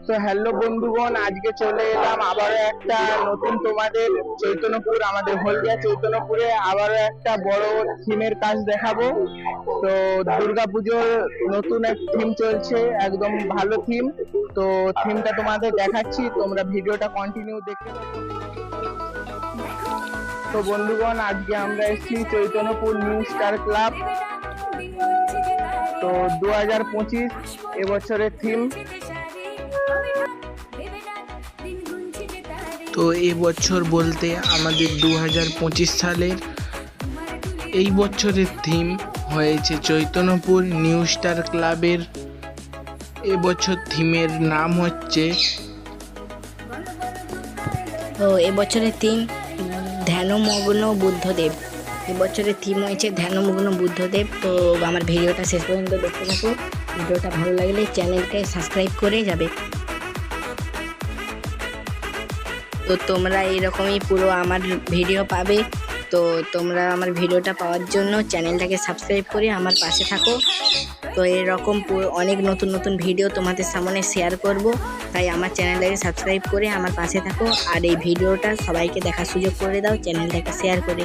তো হ্যালো বন্ধুগণ, আজকে চলে এলাম আবারও একটা নতুন তোমাদের চৈতন্যপুর, আমাদের হলদিয়া চৈতন্যপুরে আবারও একটা বড় থিমের কাজ দেখাবো। তো দুর্গাপুজোর নতুন এক থিম চলছে, একদম ভালো থিম। তো থিমটা তোমাদের দেখাচ্ছি, তোমরা ভিডিওটা কন্টিনিউ দেখতে থাকো। তো বন্ধুগণ, আজকে আমরা এসেছি চৈতন্যপুর নিউ স্টার ক্লাব। তো 2025 এবছরের থিম। তো এবছর বলতে আমাদের 2025 সালের এই বছরের থিম হয়েছে চৈতন্যপুর নিউ স্টার ক্লাবের। এবছর থিমের নাম হচ্ছে, তো এবছরের থিম ধ্যানমগ্ন বুদ্ধদেব। এবছরের থিম হয়েছে ধ্যানমগ্ন বুদ্ধদেব। তো আমার ভিডিওটা শেষ পর্যন্ত দেখতে থাকো। ভিডিওটা ভালো লাগলে চ্যানেলকে সাবস্ক্রাইব করে যাবে। তো তোমরা এরকমই পুরো আমার ভিডিও পাবে। তো তোমরা আমার ভিডিওটা পাওয়ার জন্য চ্যানেলটাকে সাবস্ক্রাইব করে আমার পাশে থাকো। তো এরকম অনেক নতুন নতুন ভিডিও তোমাদের সামনে শেয়ার করব, তাই আমার চ্যানেলটাকে সাবস্ক্রাইব করে আমার পাশে থাকো। আর এই ভিডিওটা সবাইকে দেখার সুযোগ করে দাও চ্যানেলটাকে শেয়ার করে।